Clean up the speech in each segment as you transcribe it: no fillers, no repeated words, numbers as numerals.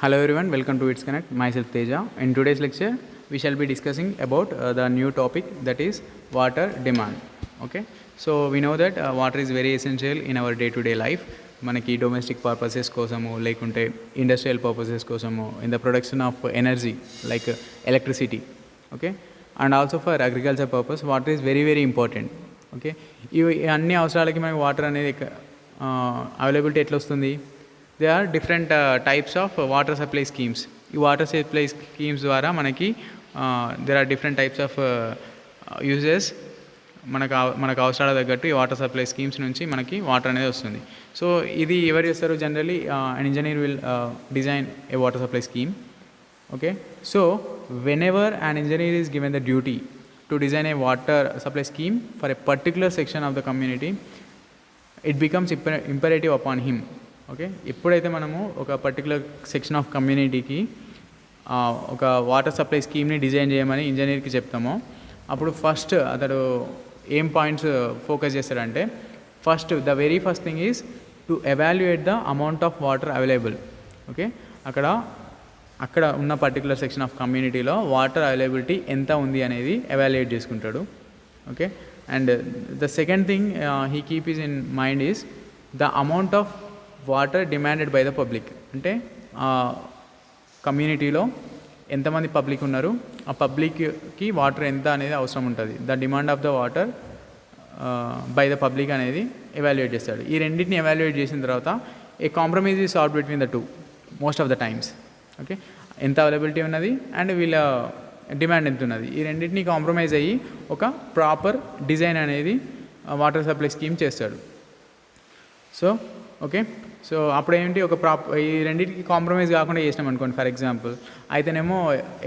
Hello everyone, welcome to It's Connect. Myself Teja. In today's lecture, we shall be discussing about the new topic, that is water demand. Okay, so we know that water is very essential in our day-to-day life. మనకి domestic purposes కోసము లేకుంటే industrial purposes కోసము in the production of energy like electricity. Okay, and also for agriculture purpose water is very very important. Okay, ఇవి అన్ని అవసరాలకి మనకి water అనేది availability ఎట్లా వస్తుంది? They are different types of water supply schemes. ఈ water supply schemes ద్వారా మనకి there are different types of uses. మనకు అవసరాల తగ్గట్టు ఈ వాటర్ సప్లై స్కీమ్స్ నుంచి మనకి వాటర్ అనేది వస్తుంది. సో ఇది ఎవరు చేస్తారు? Generally an engineer will design a water supply scheme. Okay, so whenever an engineer is given the duty to design a water supply scheme for a particular section of the community, it becomes imperative upon him. Okay, ఎప్పుడైతే మనము ఒక particular section of కమ్యూనిటీకి ఒక water supply స్కీమ్ని design చేయమని ఇంజనీర్కి చెప్తామో అప్పుడు first అతడు ఏం పాయింట్స్ ఫోకస్ చేస్తాడంటే, the very first thing is to evaluate the amount of water available. Okay, అక్కడ ఉన్న పర్టికులర్ సెక్షన్ ఆఫ్ కమ్యూనిటీలో వాటర్ అవైలబిలిటీ ఎంత ఉంది అనేది ఎవాల్యుయేట్ చేసుకుంటాడు. Okay, and the second thing he keep is in mind is the amount of water demanded by the public. అంటే కమ్యూనిటీలో ఎంతమంది పబ్లిక్ ఉన్నారు, ఆ పబ్లిక్కి వాటర్ ఎంత అనేది అవసరం ఉంటుంది. The demand of the water by the public అనేది ఎవాల్యుయేట్ చేస్తాడు. ఈ రెండింటిని ఎవాల్యుయేట్ చేసిన తర్వాత a compromise is solve between the two most of the times. Okay, ఎంత అవైలబిలిటీ ఉన్నది అండ్ వీళ్ళ డిమాండ్ ఎంత ఉన్నది, ఈ రెండింటిని కాంప్రమైజ్ అయ్యి ఒక ప్రాపర్ డిజైన్ అనేది వాటర్ సప్లై స్కీమ్ చేస్తాడు. సో ఓకే, సో అప్పుడు ఏంటి, ఈ రెండింటికి కాంప్రమైజ్ కాకుండా చేసినాం అనుకోండి. ఫర్ ఎగ్జాంపుల్ అయితేనేమో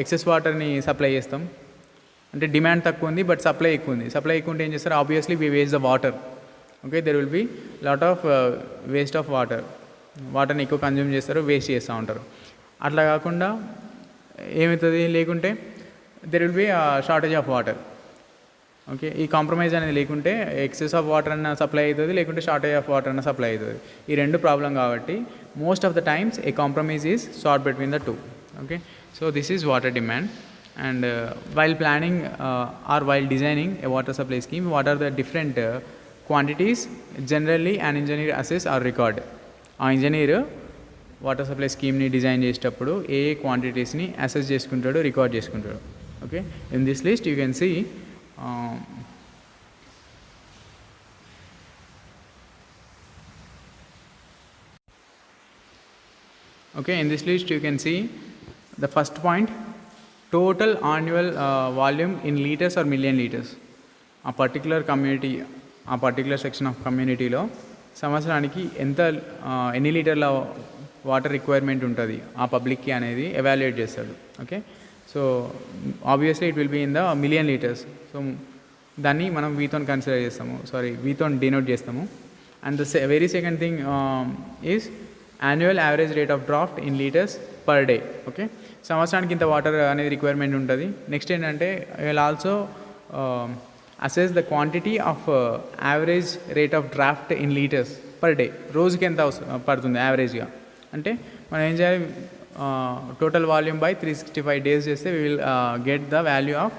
ఎక్సెస్ వాటర్ని సప్లై చేస్తాం, అంటే డిమాండ్ తక్కువ ఉంది బట్ సప్లై ఎక్కువ ఉంది. సప్లై ఎక్కువ ఉంటే ఏం చేస్తారు? Obviously we waste the water. Okay, there will be lot of waste of వాటర్ని ఎక్కువ కన్జ్యూమ్ చేస్తారు, వేస్ట్ చేస్తూ ఉంటారు. అట్లా కాకుండా ఏమవుతుంది, లేకుంటే there will be shortage of water. Okay, ఈ కాంప్రమైజ్ అనేది లేకుంటే ఎక్సెస్ ఆఫ్ వాటర్ అన్న సప్లై అవుతుంది, లేకుంటే షార్టేజ్ ఆఫ్ వాటర్ అన్న సప్లై అవుతుంది. ఈ రెండు ప్రాబ్లం కాబట్టి most of the times a compromise is sort between the two. Okay, so this is water demand. And while planning or while designing a water supply scheme, what are the different quantities generally an engineer assess or record. ఆ engineer water supply స్కీమ్ని design చేసేటప్పుడు ఏ క్వాంటిటీస్ని assess చేసుకుంటాడు, record చేసుకుంటాడు. Okay, in this list you can see okay, in this list you can see the first point, total annual volume in liters or million liters. ఆ particular community, ఆ particular section of కమ్యూనిటీలో సంవత్సరానికి ఎన్ని లీటర్ల water requirement ఉంటుంది ఆ పబ్లిక్కి అనేది ఎవాల్యుయేట్ చేస్తాడు. Okay, so obviously it will be in the million litres. So దాన్ని మనం వీతో కన్సిడర్ చేస్తాము, వీతో డినోట్ చేస్తాము. And the very second thing is annual average rate of draft in litres per day. Okay, సంవత్సరానికి ఇంత వాటర్ అనేది రిక్వైర్మెంట్ ఉంటుంది. నెక్స్ట్ ఏంటంటే will also assess the quantity of average rate of draft in litres per day. రోజుకి ఎంత పడుతుంది యావరేజ్గా అంటే మనం ఏం చేయాలి, టోటల్ వాల్యూమ్ బై 365 days చేస్తే we will get the value of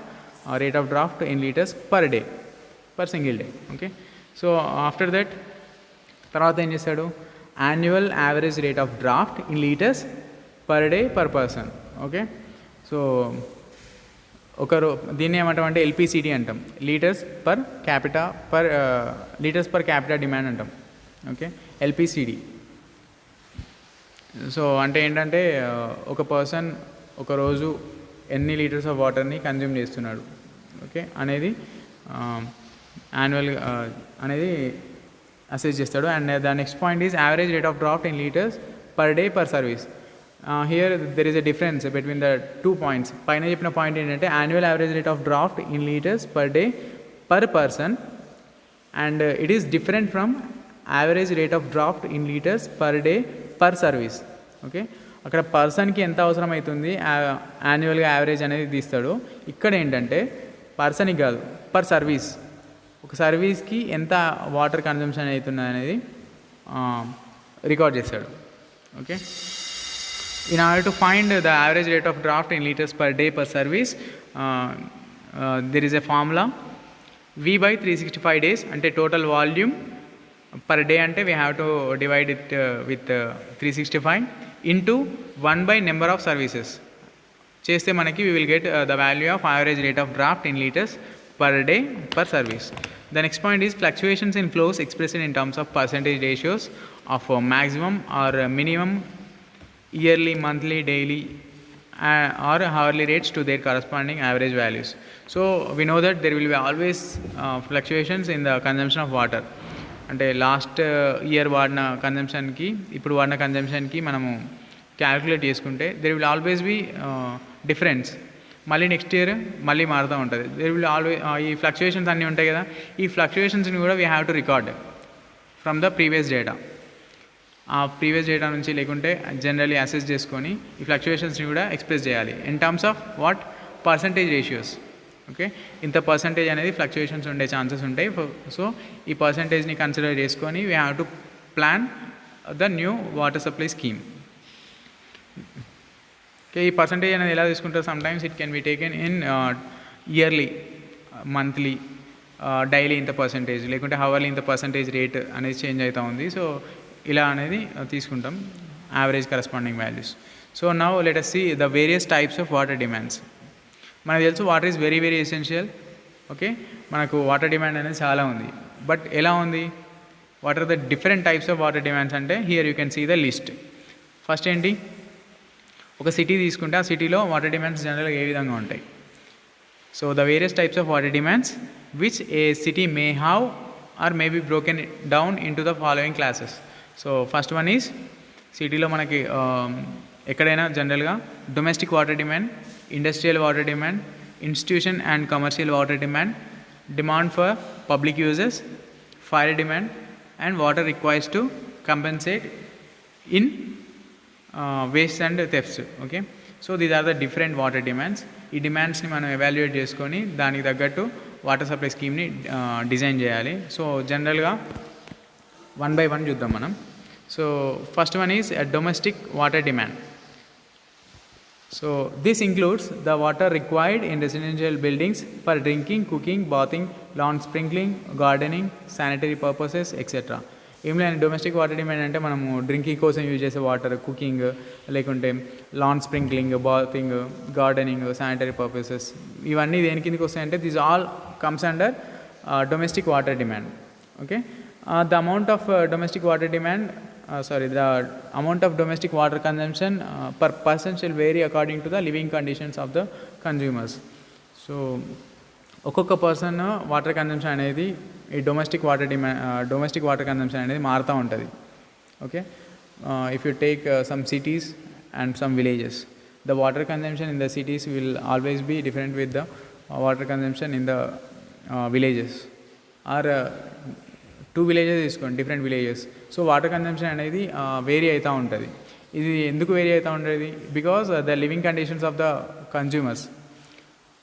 rate of draft in litres per day, per single day. Okay, so after that తర్వాత ఏం చేస్తాడు, annual average rate of draft in litres per day per person. Okay, so దీన్ని ఏమంటామంటే LPCD అంటాం, litres per capita demand అంటాం. Okay, LPCD. So అంటే ఏంటంటే ఒక పర్సన్ ఒకరోజు ఎన్ని లీటర్స్ ఆఫ్ వాటర్ని కన్జ్యూమ్ చేస్తున్నాడు, ఓకే అనేది యాన్యువల్ అనేది అసెస్ చేస్తాడు. And the next point is average rate of draft in litres per day per service. Here there is a difference between the 2 points. పైన చెప్పిన పాయింట్ ఏంటంటే annual average rate of draft in litres per day per person, and it is different from average rate of draft in litres per day per service. Okay, అక్కడ పర్సన్కి ఎంత అవసరం అవుతుంది యాన్యువల్గా average అనేది తీస్తాడు. ఇక్కడ ఏంటంటే పర్సన్కి కాదు, పర్ సర్వీస్, ఒక సర్వీస్కి ఎంత వాటర్ కన్జంప్షన్ అవుతుంది అనేది రికార్డ్ చేస్తాడు. Okay, In order to find the average rate of draft in liters per day per service, there is a formula V by 365 days ante total volume per day ante we have to divide it with 365 into 1 by number of services cheste manaki we will get the value of average rate of draft in liters per day per service. The next point is fluctuations in flows expressed in terms of percentage ratios of maximum or minimum yearly, monthly, daily or hourly rates to their corresponding average values. So we know that there will be always fluctuations in the consumption of water. అంటే last year వాడిన కన్జంప్షన్కి ఇప్పుడు వాడిన కన్జంప్షన్కి మనము calculate చేసుకుంటే there will always be difference. మళ్ళీ next year మళ్ళీ మారుతూ ఉంటుంది. దెర్ విల్ ఆల్వేస్ ఈ ఫ్లక్చుయేషన్స్ అన్నీ ఉంటాయి కదా, ఈ ఫ్లక్చుయేషన్స్ని కూడా we have to record from the previous data. ఆ ప్రీవియస్ డేటా నుంచి లేకుంటే జనరల్లీ అసెస్ చేసుకొని ఈ ఫ్లక్చుయేషన్స్ని కూడా ఎక్స్ప్రెస్ చేయాలి in terms of what percentage ratios. Okay, ఇంత పర్సంటేజ్ అనేది ఫ్లక్చుయేషన్స్ ఉండే ఛాన్సెస్ ఉంటాయి. సో ఈ పర్సంటేజ్ని కన్సిడర్ చేసుకొని we have to plan the new water supply scheme. Okay, ఈ పర్సంటేజ్ అనేది ఎలా తీసుకుంటారు? Some times it can be taken in yearly, monthly, daily ఇంత పర్సంటేజ్, లేకుంటే హవర్లీ ఇంత పర్సంటేజ్ రేట్ అనేది చేంజ్ అవుతూ ఉంది. సో ఇలా అనేది తీసుకుంటాం average corresponding values. So now let us see the various types of water demands. మనకు తెలుసు water is very very essential. Okay, మనకు వాటర్ డిమాండ్ అనేది చాలా ఉంది. బట్ ఎలా ఉంది? What are the different types of water demands అంటే here you can see the list. First ఏంటి, ఒక సిటీ తీసుకుంటే ఆ సిటీలో వాటర్ డిమాండ్స్ జనరల్గా ఏ విధంగా ఉంటాయి? So the various types of water demands which a city may have or may be broken down into the following classes. So first one is సిటీలో మనకి ఎక్కడైనా జనరల్గా domestic water demand, industrial water demand, institution and commercial water demand, demand for public uses, fire demand and water requires to compensate in waste and thefts. Okay, so these are the different water demands. ఈ డిమాండ్స్ని మనం evaluate చేసుకొని దానికి తగ్గట్టు water supply స్కీమ్ని design చేయాలి. So జనరల్గా one by one చూద్దాం మనం. So first one is domestic water demand. So this includes the water required in residential buildings for drinking, cooking, bathing, lawn sprinkling, gardening, sanitary purposes, etc. ఏం లేదు, domestic water demand అంటే మనము drinking కోసం use చేసే water, cooking, లేకుంటే lawn sprinkling, bathing, gardening, sanitary purposes, ఇవన్నీ దేని కిందకి వస్తాయంటే this all comes under domestic water demand. Okay, the amount of domestic water demand the amount of domestic water consumption per person shall vary according to the living conditions of the consumers. So ఒక్కొక్క person water consumption అనేది ఈ domestic water consumption అనేది మారుతూ ఉంటుంది. Okay, if you take some cities and some villages, the water consumption in the cities will always be different with the water consumption in the villages. Or two villages తీసుకోండి, different villages. So water consumption అనేది vary అవుతూ ఉంటుంది. ఇది ఎందుకు vary అవుతూ ఉంటుంది? Because the living conditions of the consumers,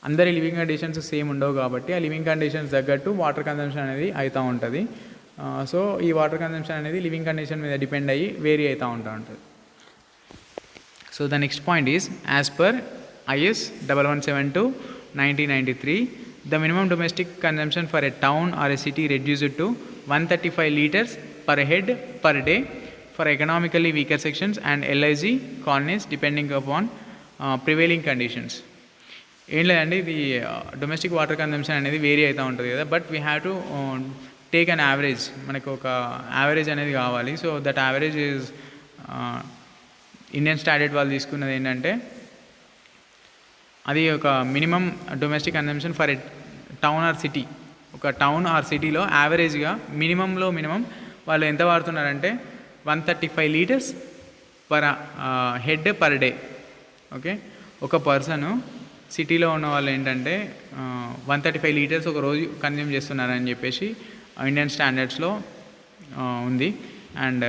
అందరి living conditions same ఉండవు కాబట్టి ఆ లివింగ్ కండిషన్స్ తగ్గట్టు వాటర్ కన్జంప్షన్ అనేది అవుతూ ఉంటుంది. సో ఈ వాటర్ కన్జంప్షన్ అనేది లివింగ్ కండిషన్ మీద డిపెండ్ అయ్యి వేరీ అవుతూ ఉంటుంది. So the next point is as per IS 1172/1993 the minimum domestic consumption for a town or a city reduced to 135 liters per head per day for economically weaker sections and LIG colonies depending upon prevailing conditions. ఏం లేదండి, ఇది domestic water consumption అనేది vary అవుతూ ఉంటుంది కదా, but we have to take an average. మనకు ఒక average అనేది కావాలి. So that average is Indian standard వాళ్ళు తీసుకున్నది ఏంటంటే అది ఒక minimum domestic consumption for a town or city. ఒక టౌన్ ఆర్ సిటీలో యావరేజ్గా మినిమంలో మినిమం వాళ్ళు ఎంత వాడుతున్నారంటే 135 litres per head per day. Okay, ఒక పర్సను సిటీలో ఉన్న వాళ్ళు ఏంటంటే 135 లీటర్స్ ఒక రోజు కన్జ్యూమ్ చేస్తున్నారని చెప్పేసి ఇండియన్ స్టాండర్డ్స్లో ఉంది. And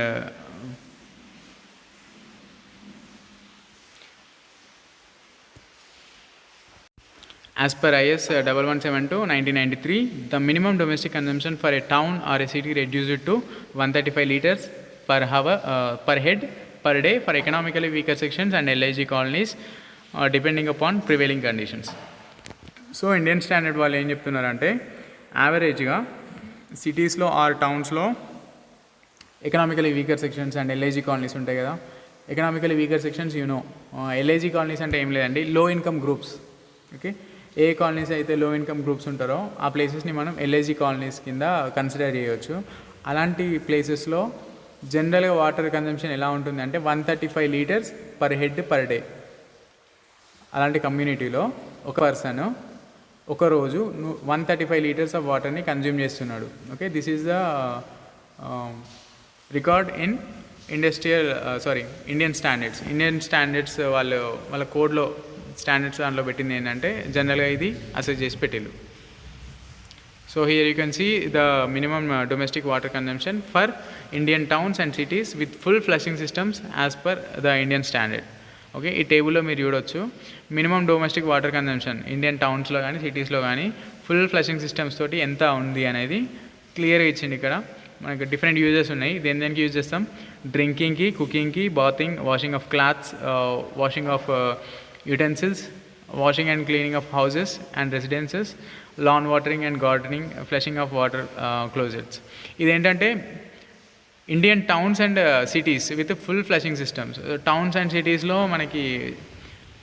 as per IS 1172/1993 the minimum domestic consumption for a town or a city reduced to 135 liters per hour per head per day for economically weaker sections and LIG colonies depending upon prevailing conditions. So Indian standard వాళ్ళు ఏం చెప్తున్నారంటే యావరేజ్గా సిటీస్లో or టౌన్స్లో economically weaker sections and LIG colonies ఉంటాయి కదా. Economically weaker sections LIG colonies అంటే ఏం లేదండి, లో ఇన్కమ్ గ్రూప్స్. ఓకే, ఏ కాలనీస్ అయితే లో ఇన్కమ్ గ్రూప్స్ ఉంటారో ఆ ప్లేసెస్ని మనం ఎల్ఐజీ కాలనీస్ కింద కన్సిడర్ చేయవచ్చు. అలాంటి ప్లేసెస్లో జనరల్గా వాటర్ కన్జంప్షన్ ఎలా ఉంటుంది అంటే 135 litres per head per day. అలాంటి కమ్యూనిటీలో ఒక పర్సన్ ఒకరోజు 135 లీటర్స్ ఆఫ్ వాటర్ని కన్జ్యూమ్ చేస్తున్నాడు. Okay, this is the record in Indian standards. Indian standards వాళ్ళ కోడ్లో స్టాండర్డ్స్ దాంట్లో పెట్టింది ఏంటంటే జనరల్గా ఇది అసెస్ చేసి పెట్టిల్లు. So here you can see the minimum domestic water consumption for Indian towns and cities with full flushing systems as per the Indian standard. Okay, ఈ టేబుల్లో మీరు చూడొచ్చు minimum domestic water consumption Indian టౌన్స్లో కానీ సిటీస్లో కానీ ఫుల్ ఫ్లషింగ్ సిస్టమ్స్ తోటి ఎంత ఉంది అనేది క్లియర్గా ఇచ్చింది. ఇక్కడ మనకు డిఫరెంట్ యూజెస్ ఉన్నాయి. దేనికి యూజ్ చేస్తాం? డ్రింకింగ్కి, కుకింగ్కి, bathing, washing of clothes, washing of utensils, washing and cleaning of houses and residences, lawn watering and gardening, flushing of water closets. ఇదేంటంటే Indian towns and cities with full flushing systems. Towns and సిటీస్లో మనకి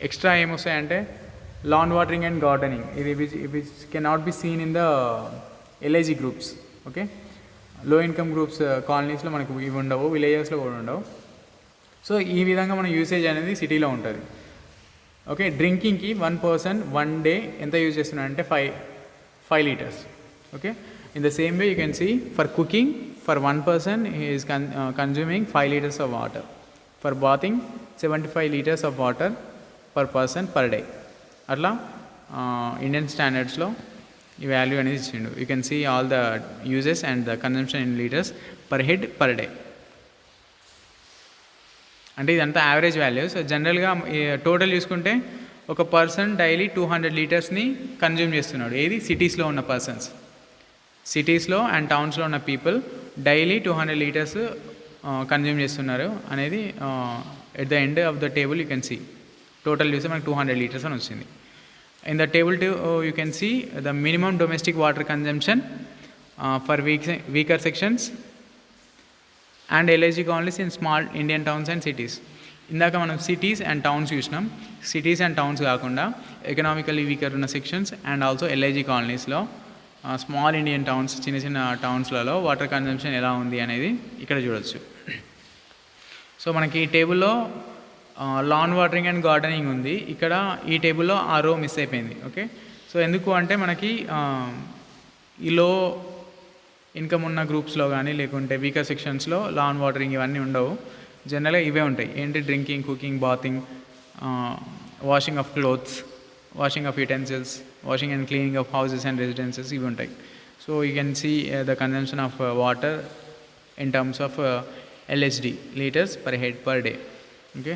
extra ఏమొస్తాయంటే lawn watering and gardening, ఇది which cannot be seen in the LIG groups. Okay, low income groups కాలనీస్లో మనకు ఇవి ఉండవు, విలేజెస్లో కూడా ఉండవు. సో ఈ విధంగా మన యూసేజ్ అనేది సిటీలో ఉంటుంది. ఓకే, డ్రింకింగ్కి 1 పర్సన్ 1 డే ఎంత యూజ్ చేస్తున్నారంటే 5 litres. Okay, in the same way you can see for cooking for 1 person he is consuming 5 liters of water. For bathing 75 liters of water per person per day. అట్లా Indian స్టాండర్డ్స్లో ఈ value అనేది ఇచ్చిండు. You can see all the uses and the consumption in litres per head per day. అంటే ఇదంతా average value. So జనరల్గా total చూసుకుంటే ఒక పర్సన్ డైలీ 200 లీటర్స్ని కన్జ్యూమ్ చేస్తున్నాడు. ఏది? సిటీస్లో ఉన్న పర్సన్స్. సిటీస్లో అండ్ టౌన్స్లో ఉన్న పీపుల్ డైలీ 200 లీటర్స్ కన్జ్యూమ్ చేస్తున్నారు అనేది at the end of the table you can see. Total చూస్తే మనకు 200 లీటర్స్ అని వచ్చింది. In the table you can see the minimum domestic water consumption for weaker sections and LIG colonies in small Indian towns and cities. ఇందాక మనం cities and towns చూసినాం. Cities and towns కాకుండా economically weaker ఉన్న sections and also LIG కాలనీస్లో small Indian towns, చిన్న చిన్న టౌన్స్లలో water consumption ఎలా ఉంది అనేది ఇక్కడ చూడొచ్చు. సో మనకి ఈ టేబుల్లో లాన్ వాటరింగ్ అండ్ గార్డెనింగ్ ఉంది. ఇక్కడ ఈ టేబుల్లో ఆ రో మిస్ అయిపోయింది. ఓకే, సో ఎందుకు అంటే మనకి ఈ లో ఇన్కమ్ ఉన్న గ్రూప్స్లో కానీ లేకుంటే వీకర్ సెక్షన్స్లో లాన్ వాటరింగ్ ఇవన్నీ ఉండవు. జనరల్గా ఇవే ఉంటాయి. ఏంటి? Drinking, cooking, bathing, washing of clothes, washing of utensils, washing and cleaning of houses and residences ఇవి ఉంటాయి. So you can see the consumption of water in terms of LHD litres per head per day. Okay,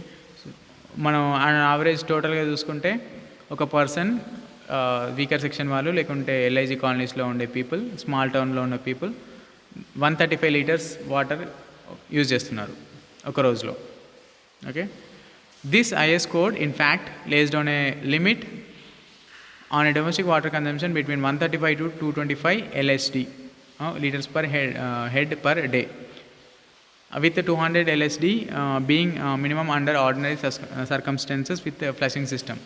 మనం average టోటల్గా చూసుకుంటే ఒక person weaker section వాళ్ళు లేకుంటే LIG కాలనీస్లో ఉండే people, small టౌన్లో ఉన్న పీపుల్ 135 లీటర్స్ వాటర్ యూజ్ చేస్తున్నారు ఒక రోజులో. Okay, this IS code in fact lays down a limit on a domestic water consumption between 135 to 225 LHD liters per head per day, with 200 LHD being minimum under ordinary circumstances with a flushing system.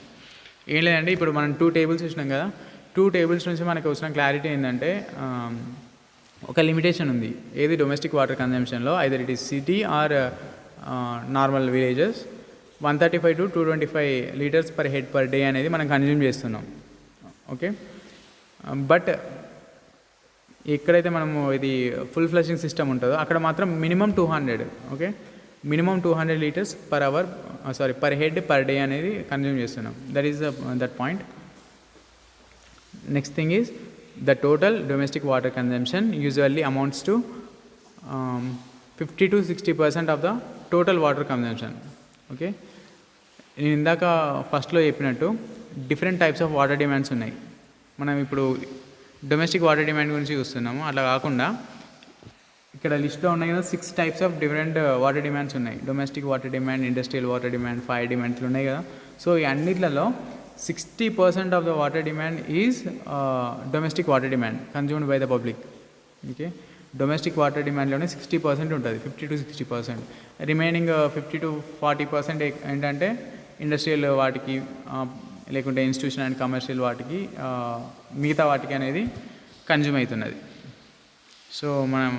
ఏం లేదండి, ఇప్పుడు మనం 2 tables చూసినాం కదా. 2 tables నుంచి మనకు వచ్చిన clarity ఏంటంటే ఒక లిమిటేషన్ ఉంది. ఏది? డొమెస్టిక్ వాటర్ కన్జంప్షన్లో either it is city or normal villages 135 to 225 liters per head per day అనేది మనం కన్జ్యూమ్ చేస్తున్నాం. ఓకే, బట్ ఎక్కడైతే మనము ఇది ఫుల్ ఫ్లషింగ్ సిస్టమ్ ఉంటుందో అక్కడ మాత్రం minimum 200. Okay, minimum 200 litres per hour per head per day అనేది కన్జ్యూమ్ చేస్తున్నాం. That is that point. Next thing is the total domestic water consumption usually amounts to 50 to 60% of the total water consumption. Okay, నేను ఇందాక ఫస్ట్లో చెప్పినట్టు different types of water demands ఉన్నాయి. మనం ఇప్పుడు domestic water demand గురించి చూస్తున్నాము. అట్లా కాకుండా ఇక్కడ లిస్ట్లో ఉన్నాయి కదా 6 types of different water demands ఉన్నాయి. Domestic water demand, industrial water demand, fire demand ఇట్లా ఉన్నాయి కదా. సో ఈ అన్నిట్లలో 60% of the water demand is domestic water demand consumed by the public. Okay, domestic water డిమాండ్లోనే 60% ఉంటుంది, 50 to 60%. రిమైనింగ్ 50 to 40% ఏంటంటే industrial వాటికి లేకుంటే ఇన్స్టిట్యూషన్ అండ్ కమర్షియల్ వాటికి మిగతా వాటికి అనేది కన్జ్యూమ్ అవుతున్నది. సో మనం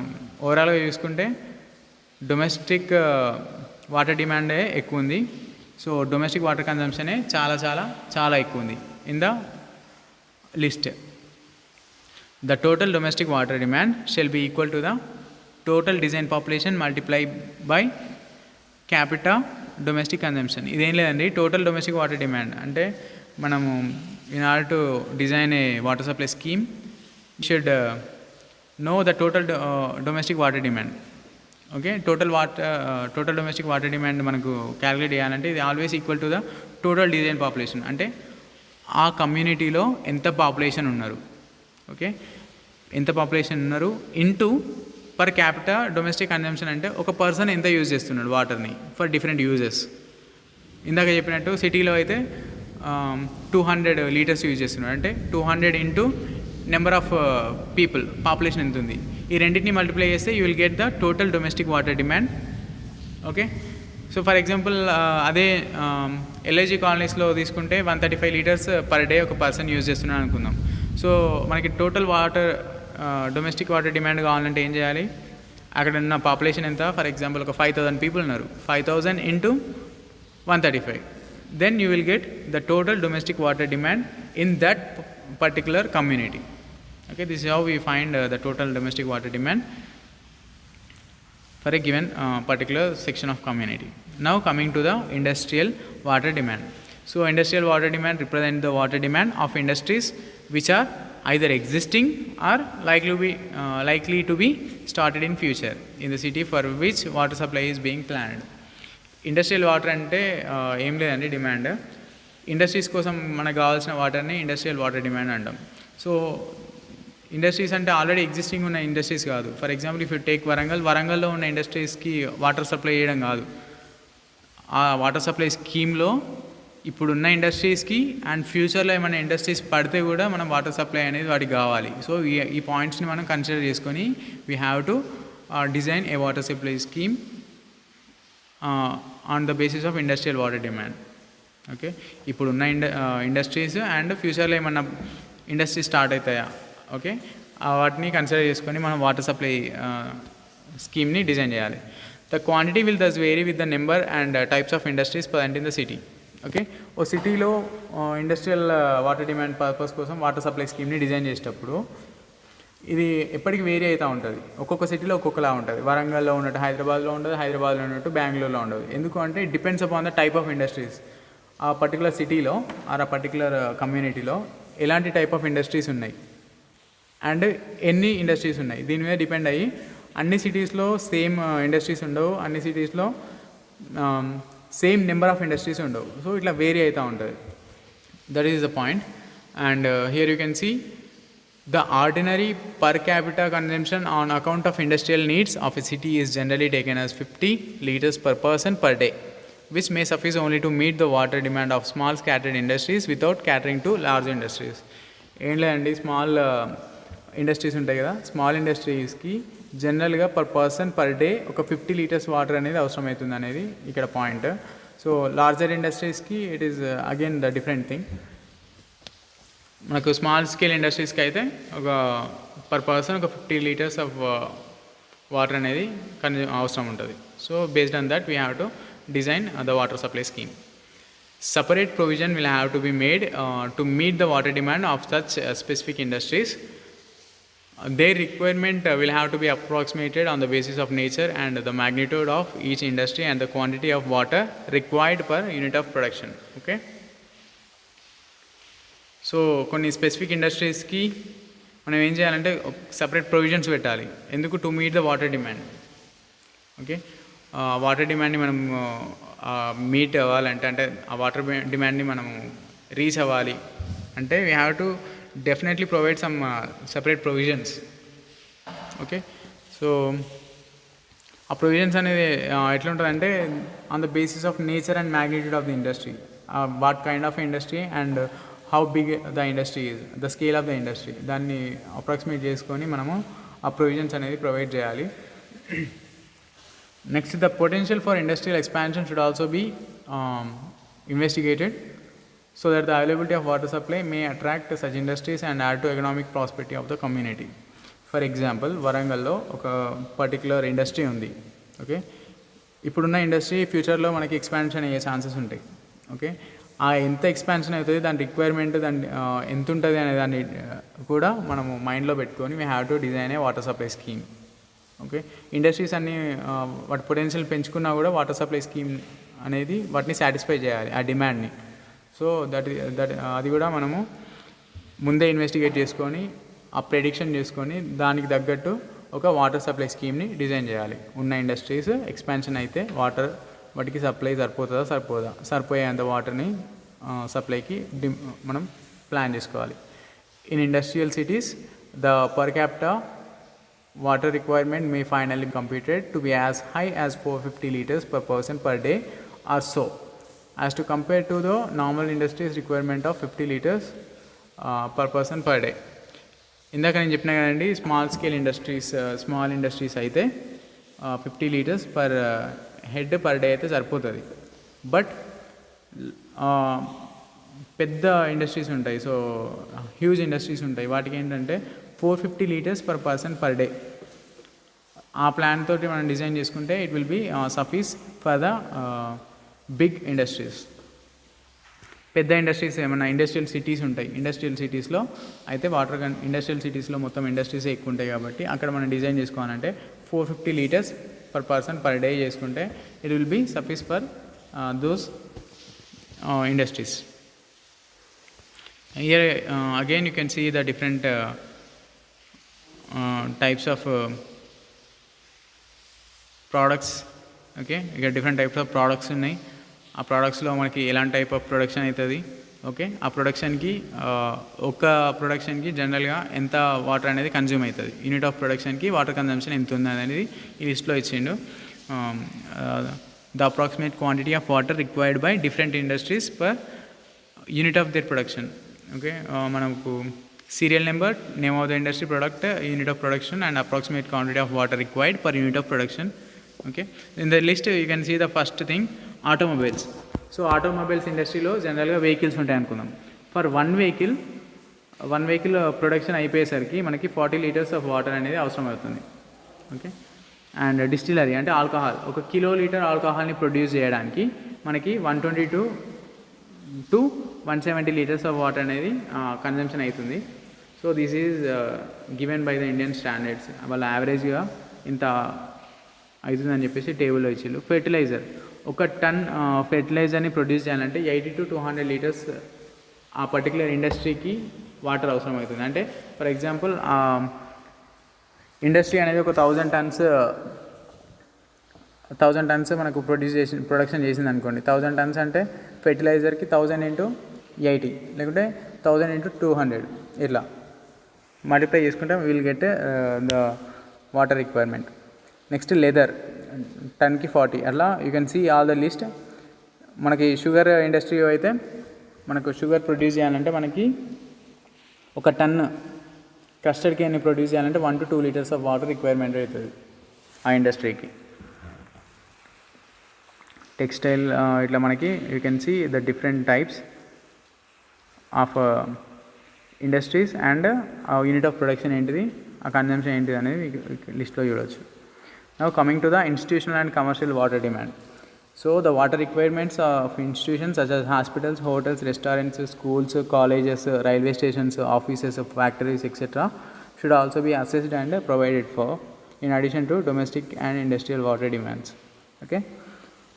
ఓవరాల్గా చూసుకుంటే డొమెస్టిక్ వాటర్ డిమాండే ఎక్కువ ఉంది. సో డొమెస్టిక్ వాటర్ కన్జంప్షనే చాలా చాలా చాలా ఎక్కువ ఉంది in the list. The total domestic water demand shall be equal to the total design population multiplied by capita domestic consumption. ఇదేం లేదండి, టోటల్ డొమెస్టిక్ వాటర్ డిమాండ్ అంటే మనము in order to design a water supply scheme should know the total domestic water demand. Okay, total domestic water demand మనకు calculate చేయాలంటే ఇది always equal to the total design population. అంటే ఆ కమ్యూనిటీలో ఎంత population ఉన్నారు, ఓకే, ఎంత పాపులేషన్ ఉన్నారు into per capita domestic consumption అంటే ఒక పర్సన్ ఎంత యూజ్ చేస్తున్నాడు వాటర్ని ఫర్ డిఫరెంట్ యూజెస్. ఇందాక చెప్పినట్టు సిటీలో అయితే 200 లీటర్స్ యూజ్ చేస్తున్నాడు అంటే 200 into number of people population ఎంత ఉంది, ఈ రెండింటిని మల్టిప్లై చేస్తే you will get the total domestic water demand. Okay, so for example అదే ఎల్ఐజీ కాలనీస్లో తీసుకుంటే 135 లీటర్స్ పర్ డే ఒక పర్సన్ యూజ్ చేస్తున్నాడు అనుకుందాం. సో మనకి total water domestic water demand కావాలంటే ఏం చేయాలి, అక్కడ ఉన్న పాపులేషన్ ఎంత, ఫర్ ఎగ్జాంపుల్ ఒక 5000 పీపుల్ ఉన్నారు, 5000 into 135, then you will get the total domestic water demand in that particular community. Okay, this is how we find the total domestic water demand for a given particular section of community. Now coming to the industrial water demand. So industrial water demand represent the water demand of industries which are either existing or likely to be started in future in the city for which water supply is being planned. Industrial water అంటే ఏం లేదండి, demand. Industries కోసం మనకు కావాల్సిన వాటర్ని industrial water demand అంటాం. So industries అంటే already existing ఉన్న ఇండస్ట్రీస్ కాదు. For example if you take వరంగల్లో ఉన్న ఇండస్ట్రీస్కి వాటర్ సప్లై చేయడం కాదు, ఆ వాటర్ సప్లై స్కీమ్లో ఇప్పుడున్న ఇండస్ట్రీస్కి అండ్ ఫ్యూచర్లో ఏమైనా ఇండస్ట్రీస్ పడితే కూడా మనం వాటర్ సప్లై అనేది వాటికి కావాలి. సో ఈ పాయింట్స్ని మనం కన్సిడర్ చేసుకొని we have to design a water supply scheme on the basis of industrial water demand. Okay, ఇప్పుడున్న ఇండస్ట్రీస్ అండ్ ఫ్యూచర్లో ఏమన్నా ఇండస్ట్రీస్ స్టార్ట్ అవుతాయా, ఓకే, వాటిని కన్సిడర్ చేసుకొని మనం వాటర్ సప్లై స్కీమ్ని డిజైన్ చేయాలి. The quantity will thus vary with the number and types of industries present in the city. Okay, ఓ సిటీలో ఇండస్ట్రియల్ వాటర్ డిమాండ్ పర్పస్ కోసం వాటర్ సప్లై స్కీమ్ని డిజైన్ చేసేటప్పుడు ఇది ఎప్పటికీ వేరీ అవుతూ ఉంటుంది. ఒక్కొక్క సిటీలో ఒక్కొక్కలా ఉంటుంది. వరంగల్లో ఉన్నట్టు హైదరాబాద్లో ఉండదు, హైదరాబాద్లో ఉన్నట్టు బెంగళూరులో ఉండదు. ఎందుకు అంటే it depends upon the type of industries. ఆ పర్టికులర్ సిటీలో ఆర్ ఆ పర్టికులర్ కమ్యూనిటీలో ఎలాంటి టైప్ ఆఫ్ ఇండస్ట్రీస్ ఉన్నాయి అండ్ ఎన్ని ఇండస్ట్రీస్ ఉన్నాయి దీని మీద డిపెండ్ అయ్యి అన్ని సిటీస్లో సేమ్ ఇండస్ట్రీస్ ఉండవు, అన్ని సిటీస్లో సేమ్ నెంబర్ ఆఫ్ ఇండస్ట్రీస్ ఉండవు. సో ఇట్లా వేరీ అవుతూ ఉంటుంది. That is the point. And here you can see the ordinary per capita consumption on account of industrial needs of a city is generally taken as 50 liters per person per day, which may suffice only to meet the water demand of small scattered industries without catering to large industries. ఏం లేదండి, small industries ఉంటాయి కదా, small ఇండస్ట్రీస్కి జనరల్గా per person per day ఒక 50 litres water అనేది అవసరం అవుతుంది అనేది ఇక్కడ పాయింట్. సో లార్జర్ ఇండస్ట్రీస్కి it is again the different thing. మనకు స్మాల్ స్కేల్ ఇండస్ట్రీస్కి అయితే ఒక పర్ పర్సన్ ఒక 50 లీటర్స్ ఆఫ్ వాటర్ అనేది అవసరం ఉంటుంది. So based on that we have to design the water supply scheme. Separate provision will have to be made to meet the water demand of such specific industries. Their requirement will have to be approximated on the basis of nature and the magnitude of each industry and the quantity of water required per unit of production. Okay. So కొన్ని specific ఇండస్ట్రీస్కి మనం ఏం చేయాలంటే separate provisions పెట్టాలి. ఎందుకు? To meet the water demand. Okay, water డిమాండ్ని మనం meet అవ్వాలంటే, అంటే ఆ వాటర్ డిమాండ్ని మనం రీచ్ అవ్వాలి అంటే we have to definitely provide some separate provisions. Okay, so ఆ ప్రొవిజన్స్ అనేది ఎట్లుంటుందంటే on the basis of nature and magnitude of the industry, what kind of industry and how big the industry is, the scale of the industry, దాన్ని approximate చేసుకొని మనము ఆ provisions అనేది provide చేయాలి. Next, the potential for industrial expansion should also be investigated so that the availability of water supply may attract such industries and add to economic prosperity of the community. For example, వరంగల్లో ఒక particular industry ఉంది. Okay, ఇప్పుడున్న industry ఫ్యూచర్లో మనకి expansion అయ్యే chances ఉంటాయి. Okay, ఆ ఎంత ఎక్స్పాన్షన్ అవుతుంది, దాని రిక్వైర్మెంట్ దాని ఎంత ఉంటుంది అనే దాన్ని కూడా మనము మైండ్లో పెట్టుకొని we have to design a water supply scheme. Okay, industries అన్నీ వాటి పొటెన్షియల్ పెంచుకున్నా కూడా వాటర్ సప్లై స్కీమ్ అనేది వాటిని సాటిస్ఫై చేయాలి, ఆ డిమాండ్ని. సో అది కూడా మనము ముందే ఇన్వెస్టిగేట్ చేసుకొని ఆ ప్రెడిక్షన్ చేసుకొని దానికి తగ్గట్టు ఒక వాటర్ సప్లై స్కీమ్ని డిజైన్ చేయాలి. ఉన్న ఇండస్ట్రీస్ ఎక్స్పాన్షన్ అయితే వాటర్ వాటికి సప్లై సరిపోదా, సరిపోయేంత వాటర్ని సప్లైకి మనం ప్లాన్ చేసుకోవాలి. In industrial cities the per capita water requirement may finally be computed to be as high as 450 liters per person per day or so, as to compare to the normal industries requirement of 50 liters per person per day. ఇందాక నేను చెప్పినా కదండి, small industries అయితే 50 litres per head per day అయితే సరిపోతుంది. But పెద్ద industries ఉంటాయి, so huge industries ఉంటాయి, వాటికి ఏంటంటే 450 liters per person per day. ఆ ప్లాన్ తోటి మనం డిజైన్ చేసుకుంటే it will be suffice for the big industries. పెద్ద ఇండస్ట్రీస్ ఏమన్నా ఇండస్ట్రియల్ సిటీస్ ఉంటాయి, ఇండస్ట్రియల్ సిటీస్లో అయితే ఇండస్ట్రియల్ సిటీస్లో మొత్తం ఇండస్ట్రీసే ఎక్కువ ఉంటాయి కాబట్టి అక్కడ మనం డిజైన్ చేసుకోవాలంటే 450 liters per person per day చేసుకుంటే it will be suffice for those industries. Here again you can see the different types of products. Okay, ఇక్కడ డిఫరెంట్ టైప్స్ ఆఫ్ ప్రోడక్ట్స్ ఉన్నాయి. ఆ ప్రోడక్ట్స్లో మనకి ఎలాంటి టైప్ ఆఫ్ ప్రొడక్షన్ అవుతుంది. Okay, ఆ ప్రొడక్షన్కి ఒక ప్రొడక్షన్కి జనరల్గా ఎంత వాటర్ అనేది కన్జ్యూమ్ అవుతుంది, యూనిట్ ఆఫ్ ప్రొడక్షన్కి వాటర్ కన్జంప్షన్ ఎంత ఉంది అనేది ఈ లిస్ట్లో ఇచ్చిండు. The approximate quantity of water required by different industries per unit of their production. Okay, మనకు serial number, name of the industry, product, unit of production and approximate quantity of water required per unit of production. Okay, in the list you can see the first thing automobiles. So automobiles ఇండస్ట్రీలో జనరల్గా vehicles ఉంటాయి అనుకుందాం. For one vehicle production అయిపోయేసరికి మనకి 40 litres of water అనేది అవసరం అవుతుంది. Okay, and distillery అంటే ఆల్కహాల్, 1 కిలో లీటర్ ఆల్కహాల్ని ప్రొడ్యూస్ చేయడానికి మనకి 122 to 170 లీటర్స్ ఆఫ్ వాటర్ అనేది కన్జంప్షన్ అవుతుంది. So this is given by the Indian standards. వాళ్ళ యావరేజ్గా ఇంత అవుతుందని చెప్పేసి టేబుల్లో ఇచ్చిండు. ఫెర్టిలైజర్, 1 టన్ ఫెర్టిలైజర్ని ప్రొడ్యూస్ చేయాలంటే 80 to 200 లీటర్స్ ఆ పర్టికులర్ ఇండస్ట్రీకి వాటర్ అవసరం అవుతుంది. అంటే ఫర్ ఎగ్జాంపుల్ ఇండస్ట్రీ అనేది ఒక 1000 టన్స్ మనకు ప్రొడక్షన్ చేసింది అనుకోండి. 1000 టన్స్ అంటే ఫెర్టిలైజర్కి 1000 into 80 లేకుంటే 1000 into 200 ఇట్లా మల్టిప్లై చేసుకుంటే will get the water requirement. Next leather, టన్కి 40. అట్లా you can see all the list. మనకి షుగర్ ఇండస్ట్రీ అయితే మనకు షుగర్ ప్రొడ్యూస్ చేయాలంటే మనకి 1 టన్ కస్టర్డ్ కేన్ని ప్రొడ్యూస్ చేయాలంటే 1 to 2 litres of water requirement అవుతుంది ఆ ఇండస్ట్రీకి. టెక్స్టైల్ ఇట్లా మనకి you can see the different types of industries and ఆ యూనిట్ ఆఫ్ ప్రొడక్షన్ ఏంటిది, ఆ కన్జంప్షన్ ఏంటిది అనేది లిస్ట్లో చూడవచ్చు. Now coming to the institutional and commercial water demand. So the water requirements of institutions such as hospitals, hotels, restaurants, schools, colleges, railway stations, offices, factories, etc. should also be assessed and provided for in addition to domestic and industrial water demands. Okay,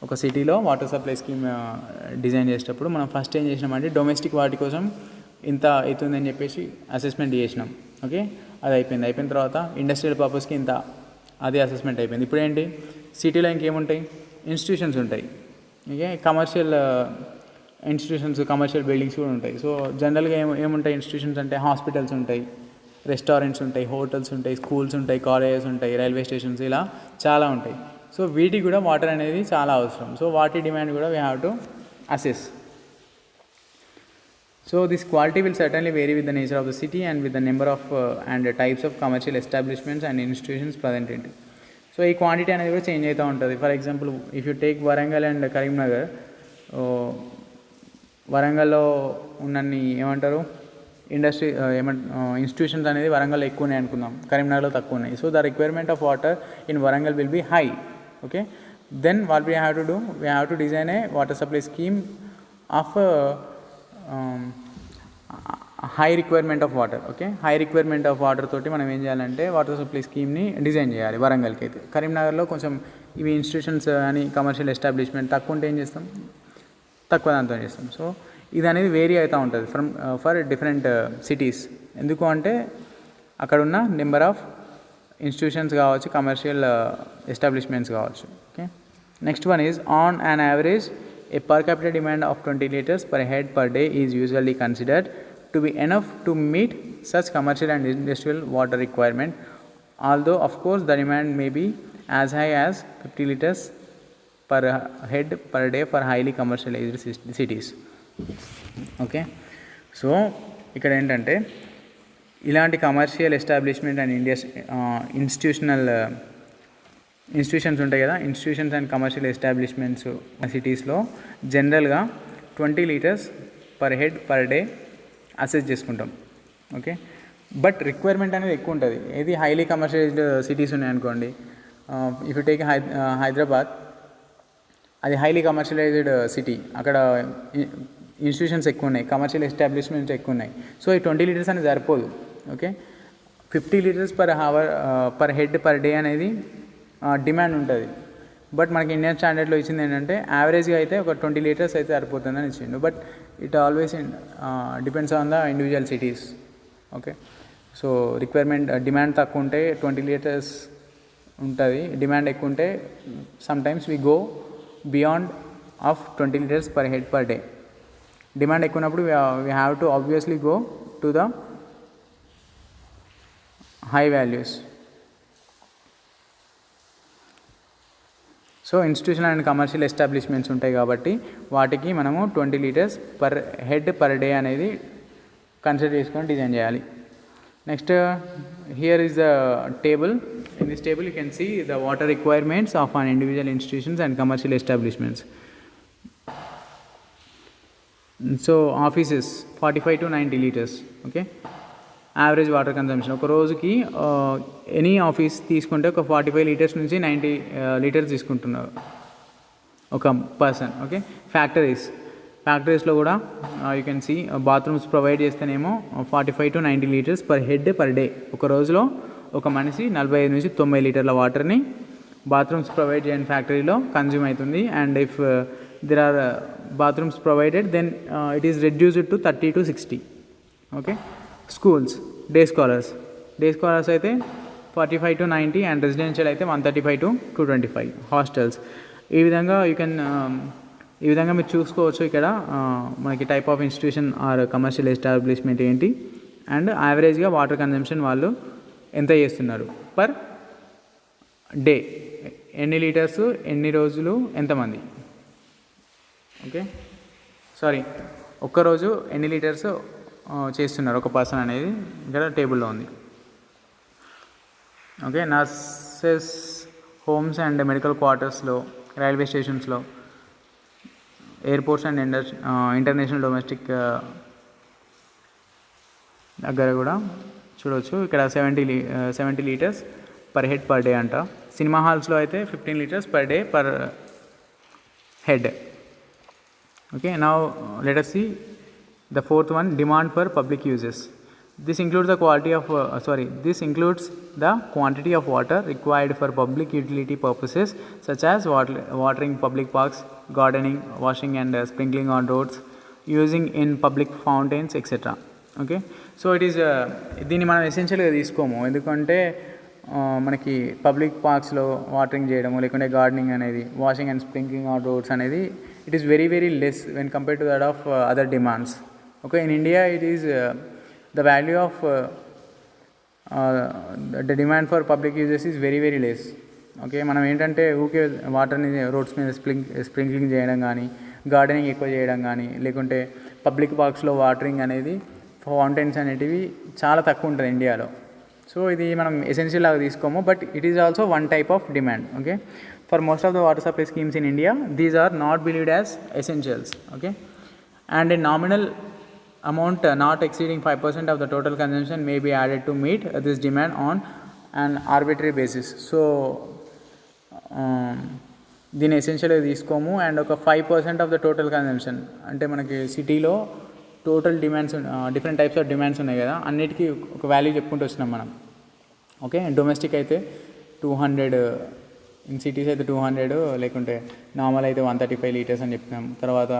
ఒక సిటీలో water supply scheme design చేసేటప్పుడు మనం first ఏం చేసినామంటే domestic వాటి కోసం ఇంత అవుతుందని చెప్పేసి అసెస్మెంట్ చేసినాం. ఓకే, అది అయిపోయిన తర్వాత ఇండస్ట్రియల్ పర్పస్కి ఇంత, అదే అసెస్మెంట్ అయిపోయింది. ఇప్పుడు ఏంటి, సిటీలో ఇంకేముంటాయి, ఇన్స్టిట్యూషన్స్ ఉంటాయి. Okay, commercial institutions, commercial buildings కూడా ఉంటాయి. సో జనరల్గా ఏముంటాయి ఇన్స్టిట్యూషన్స్ అంటే హాస్పిటల్స్ ఉంటాయి, రెస్టారెంట్స్ ఉంటాయి, హోటల్స్ ఉంటాయి, స్కూల్స్ ఉంటాయి, కాలేజెస్ ఉంటాయి, రైల్వే స్టేషన్స్, ఇలా చాలా ఉంటాయి. సో వీటికి కూడా వాటర్ అనేది చాలా అవసరం. సో వాటి డిమాండ్ కూడా we have to assess. So this quality will certainly vary with the nature of the city and with the number of and types of commercial establishments and institutions present in it. So ఈ quantity అనేది కూడా change అవుతూ ఉంటుంది. For example if you take Warangal and Karimnagar, వరంగల్లో ఉన్నన్ని ఏమంటారు industry institutions అనేది వరంగల్లో ఎక్కువ ఉన్నాయి అనుకుందాం, కరీంనగర్లో తక్కువ ఉన్నాయి. So the requirement of water in Warangal will be high. Okay, then what we have to do, we have to design a water supply scheme of high requirement of water. Okay, high requirement of water తోటి మనం ఏం చేయాలంటే water supply స్కీమ్ని design చేయాలి వరంగల్కి అయితే. కరీంనగర్లో కొంచెం ఇవి ఇన్స్టిట్యూషన్స్ అని కమర్షియల్ ఎస్టాబ్లిష్మెంట్ తక్కువ ఉంటే ఏం చేస్తాం, తక్కువ దాంతో చేస్తాం. సో ఇది అనేది వేరీ అవుతూ ఉంటుంది ఫర్ డిఫరెంట్ సిటీస్. ఎందుకు అంటే అక్కడ ఉన్న నెంబర్ ఆఫ్ ఇన్స్టిట్యూషన్స్ కావచ్చు, కమర్షియల్ ఎస్టాబ్లిష్మెంట్స్ కావచ్చు. Okay, next one is on an average a per capita demand of 20 liters per head per day is usually considered to be enough to meet such commercial and industrial water requirement, although of course the demand may be as high as 50 liters per head per day for highly commercialized cities. Okay, so ఇక్కడ ఏంటంటే ఇలాంటి commercial establishment and institutions ఉంటాయి కదా, institutions and commercial establishments సిటీస్లో జనరల్గా 20 liters per head per day assess చేసుకుంటాం. Okay, but requirement అనేది ఎక్కువ ఉంటుంది. ఏది హైలీ కమర్షియలైజ్డ్ సిటీస్ ఉన్నాయనుకోండి, ఇఫ్ యూ టేక్ హైదరాబాద్, అది హైలీ కమర్షియలైజ్డ్ సిటీ, అక్కడ ఇన్స్టిట్యూషన్స్ ఎక్కువ ఉన్నాయి, కమర్షియల్ ఎస్టాబ్లిష్మెంట్స్ ఎక్కువ ఉన్నాయి. సో ఈ 20 liters అనేది సరిపోదు. Okay, 50 liters per hour per head per day అనేది డిమాండ్ ఉంటుంది. బట్ మనకి ఇండియన్ స్టాండర్డ్లో ఇచ్చింది ఏంటంటే యావరేజ్గా అయితే ఒక 20 liters అయితే సరిపోతుందని ఇచ్చిండు. But it always depends on the individual cities. Okay, so requirement demand తక్కువ ఉంటే 20 liters ఉంటుంది, డిమాండ్ ఎక్కువ ఉంటే sometimes we go beyond of 20 liters per head per day. Demand ఎక్కువ ఉన్నప్పుడు we have to obviously go to the high values. So institutional and commercial establishments ఉంటాయి కాబట్టి వాటికి మనము 20 liters per head per day అనేది consider చేసుకొని design చేయాలి. Next here is the table. In this table you can see the water requirements of an individual institutions and commercial establishments. So offices 45 to 90 liters. Okay, average water consumption ఒక రోజుకి any office తీసుకుంటే ఒక 45 liters నుంచి 90 liters తీసుకుంటున్నారు ఒక person. Okay, ఫ్యాక్టరీస్లో కూడా you can see bathrooms provide చేస్తేనేమో 45 to 90 liters per head per day. ఒక రోజులో ఒక మనిషి 45 నుంచి 90 లీటర్ల వాటర్ని బాత్రూమ్స్ ప్రొవైడ్ చేయని ఫ్యాక్టరీలో కన్జ్యూమ్ అవుతుంది. And if there are bathrooms provided then it is reduced to 30 to 60. Okay, schools day scholars అయితే 45 to 90 అండ్ రెసిడెన్షియల్ అయితే 135 to 225. హాస్టల్స్ ఈ విధంగా ఈ విధంగా మీరు చూసుకోవచ్చు ఇక్కడ మనకి type of institution or commercial establishment ఏంటి అండ్ యావరేజ్గా వాటర్ కన్జంప్షన్ వాళ్ళు ఎంత చేస్తున్నారు పర్ డే, ఎన్ని లీటర్స్, ఎన్ని రోజులు, ఎంతమంది. ఓకే, సారీ, ఒక్కరోజు ఎన్ని లీటర్స్ చేస్తున్నారు ఒక పర్సన్ అనేది ఇక్కడ టేబుల్లో ఉంది. Okay, nurses homes and medical క్వార్టర్స్లో, రైల్వే స్టేషన్స్లో, ఎయిర్పోర్ట్స్ అండ్ ఇంటర్నేషనల్ డొమెస్టిక్ దగ్గర కూడా చూడవచ్చు. ఇక్కడ 70 liters per head per day అంట. సినిమా హాల్స్లో అయితే 15 liters per day per head. Okay, now let us see the fourth one, demand for public uses. This includes the quantity of water required for public utility purposes such as watering public parks, gardening, washing and sprinkling on roads, using in public fountains, etc. Okay, so it is దీన్ని మనం ఎసెన్షియల్గా తీసుకోము, ఎందుకంటే మనకి public పార్క్స్లో watering చేయడము లేకుంటే gardening అనేది, washing and sprinkling on roads అనేది it is very very less when compare to that of other demands. Okay, in India it is the value of the demand for public uses is very very less. Okay, మనం ఏంటంటే ఊకే వాటర్ని roads మీద sprinkling చేయడం కానీ, gardening ఎక్కువ చేయడం కానీ, లేకుంటే పబ్లిక్ పార్క్స్లో వాటరింగ్ అనేది, ఫౌంటైన్స్ అనేటివి చాలా తక్కువ ఉంటుంది ఇండియాలో. సో ఇది మనం ఎసెన్షియల్ లాగా తీసుకోము, but it is also one type of demand. Okay, for most of the water supply schemes in India these are not believed as essentials. Okay, and a nominal amount not exceeding 5% of the total consumption may be added to meet this demand on an arbitrary basis. So దీన్ని ఎసెన్షియల్గా తీసుకోము. And ఒక 5% of the total consumption అంటే మనకి సిటీలో total demands different types of demands ఉన్నాయి కదా, అన్నిటికీ ఒక వాల్యూ చెప్పుకుంటూ వస్తున్నాం మనం. ఓకే, డొమెస్టిక్ అయితే 200, ఇన్ సిటీస్ అయితే 200, లేకుంటే నార్మల్ అయితే 135 లీటర్స్ అని చెప్పినాం. తర్వాత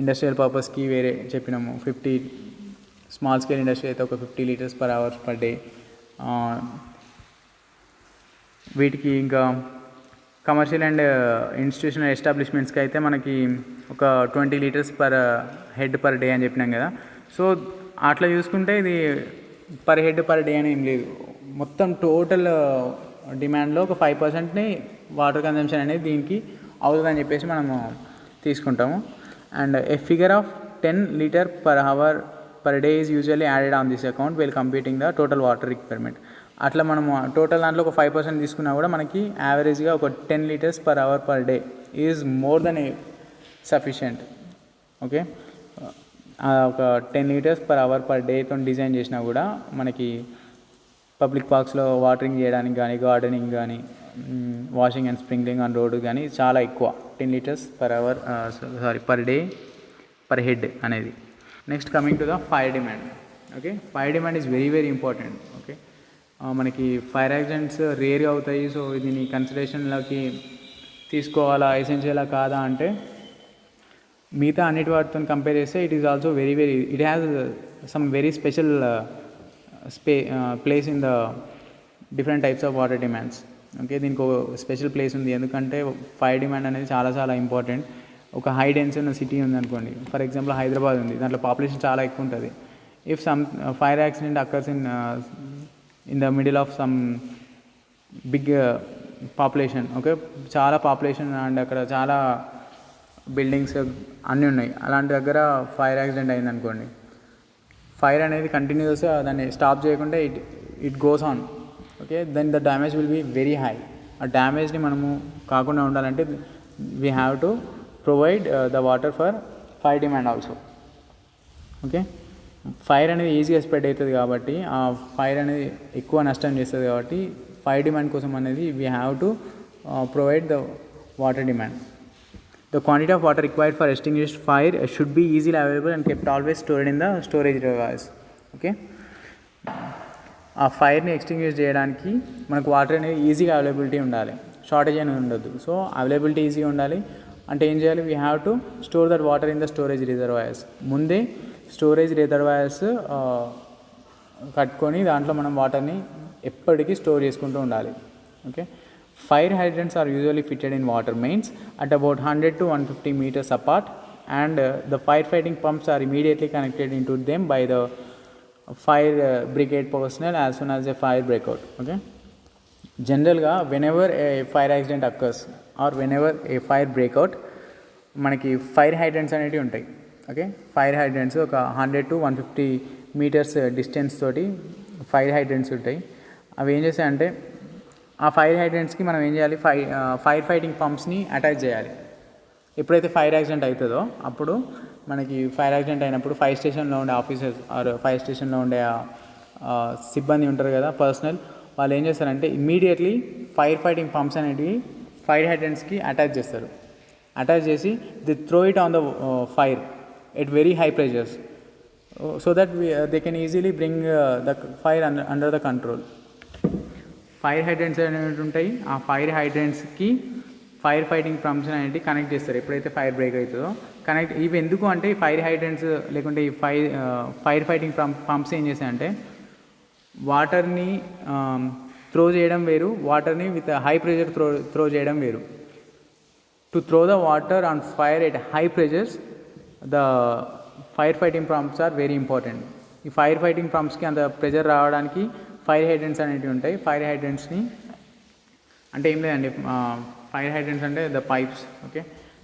ఇండస్ట్రియల్ పర్పస్కి వేరే చెప్పినాము 50, స్మాల్ స్కేల్ ఇండస్ట్రీ అయితే ఒక 50 litres per hours per day. వీటికి ఇంకా కమర్షియల్ అండ్ ఇన్స్టిట్యూషనల్ ఎస్టాబ్లిష్మెంట్స్కి అయితే మనకి ఒక 20 litres per head per day అని చెప్పినాం కదా. సో అట్లా చూసుకుంటే ఇది పర్ హెడ్ పర్ డే అని ఏం లేదు, మొత్తం టోటల్ డిమాండ్లో ఒక 5%ని వాటర్ కన్జంప్షన్ అనేది దీనికి అవుతుందని చెప్పేసి మనము తీసుకుంటాము. And a figure of 10 litre per hour per day is usually added on this account well computing the total water requirement. అట్లా మనము టోటల్ దాంట్లో ఒక 5% తీసుకున్నా కూడా మనకి యావరేజ్గా ఒక 10 liters per hour per day is more than sufficient. Okay, ఒక 10 లీటర్స్ పర్ అవర్ పర్ డేతో డిజైన్ చేసినా కూడా మనకి పబ్లిక్ పార్క్స్లో వాటరింగ్ చేయడానికి కానీ, గార్డెనింగ్ కానీ, washing and sprinkling on road కానీ చాలా ఎక్కువ 10 liters per hour per day per head అనేది. Next coming to the fire demand. Okay, fire demand is very very important. Okay, మనకి ఫైర్ యాక్సిడెంట్స్ రేర్గా అవుతాయి. సో దీన్ని కన్సిడరేషన్లోకి తీసుకోవాలా, ఎసెన్షియలా కాదా అంటే మిగతా అన్నిటి వాటితో కంపేర్ చేస్తే it is also very very it has some very special place in the different types of water demands. Okay, దీనికి ఒక స్పెషల్ ప్లేస్ ఉంది, ఎందుకంటే ఫైర్ డిమాండ్ అనేది చాలా చాలా ఇంపార్టెంట్. ఒక హై డెన్స్ ఉన్న సిటీ ఉందనుకోండి, ఫర్ ఎగ్జాంపుల్ హైదరాబాద్ ఉంది, దాంట్లో పాపులేషన్ చాలా ఎక్కువ ఉంటుంది. If some fire accident occurs in the middle of some big population, okay, చాలా పాపులేషన్ అండ్ అక్కడ చాలా బిల్డింగ్స్ అన్నీ ఉన్నాయి, అలాంటి దగ్గర ఫైర్ యాక్సిడెంట్ అయిందనుకోండి, ఫైర్ అనేది కంటిన్యూస్గా దాన్ని స్టాప్ చేయకుండా it goes on. Okay, then the damage will be very high. ఆ డ్యామేజ్ని మనము కాకుండా ఉండాలంటే we have to provide the water for fire demand also. Okay, fire అనేది ఈజీగా స్ప్రెడ్ అవుతుంది కాబట్టి, ఆ ఫైర్ అనేది ఎక్కువ నష్టం చేస్తుంది కాబట్టి ఫైర్ డిమాండ్ కోసం అనేది we have to provide the water demand. The quantity of water required for extinguished fire should be easily available and kept always stored in the storage reservoirs. Okay, ఆ ఫైర్ని extinguish చేయడానికి మనకు water అనేది ఈజీగా availability ఉండాలి, shortage అనేది ఉండొద్దు. So availability ఈజీగా ఉండాలి అంటే ఏం చేయాలి, we have to store that water in the storage reservoirs. ముందే స్టోరేజ్ రిజర్వాయర్స్ కట్టుకొని దాంట్లో మనం వాటర్ని ఎప్పటికీ స్టోర్ చేసుకుంటూ ఉండాలి. Okay, fire hydrants are usually fitted in water mains at about 100 to 150 meters apart, and the firefighting pumps are immediately connected into them by the fire brigade personnel as soon as a fire breakout. Okay, generally whenever a fire accident occurs or whenever a fire breakout మనకి fire hydrants అనేవి ఉంటాయి. Okay, fire hydrants ఒక 100 to 150 metres distance తోటి fire hydrants ఉంటాయి. అవి ఏం చేస్తాయంటే ఆ ఫైర్ హైడ్రెంట్స్కి మనం ఏం చేయాలి, ఫైర్ ఫైటింగ్ పంప్స్ని అటాచ్ చేయాలి. ఎప్పుడైతే ఫైర్ యాక్సిడెంట్ అవుతుందో అప్పుడు మనకి ఫైర్ యాక్సిడెంట్ అయినప్పుడు ఫైర్ స్టేషన్లో ఉండే ఆఫీసర్స్ ఆర్ ఫైర్ స్టేషన్లో ఉండే సిబ్బంది ఉంటారు కదా, పర్సనల్, వాళ్ళు ఏం చేస్తారంటే ఇమ్మీడియట్లీ ఫైర్ ఫైటింగ్ పంప్స్ అనేటివి ఫైర్ హైడ్రెంట్స్కి అటాచ్ చేస్తారు. అటాచ్ చేసి they throw it on the fire at very high pressures so that they can easily bring the fire under the control. Fire hydrants అనేవి ఉంటాయి, ఆ ఫైర్ హైడ్రెంట్స్కి fire fighting pumps అనేవి connect చేస్తారు ఎప్పుడైతే ఫైర్ బ్రేక్ అవుతుందో. ఇవి ఎందుకు అంటే ఈ ఫైర్ హైడ్రెంట్స్ లేకుంటే ఈ ఫైర్ ఫైటింగ్ పంప్స్ ఏం చేస్తాయంటే వాటర్ని త్రో చేయడం వేరు, వాటర్ని విత్ హై ప్రెషర్ త్రో చేయడం వేరు. To throw the water on fire at high pressures the fire fighting pumps are very important. ఈ ఫైర్ ఫైటింగ్ పంప్స్కి అంత ప్రెషర్ రావడానికి ఫైర్ హైడ్రెంట్స్ అనేవి ఉంటాయి. ఫైర్ హైడ్రెంట్స్ని అంటే ఏం లేదండి, ఫైర్ హైడ్రెంట్స్ అంటే ద పైప్స్. ఓకే,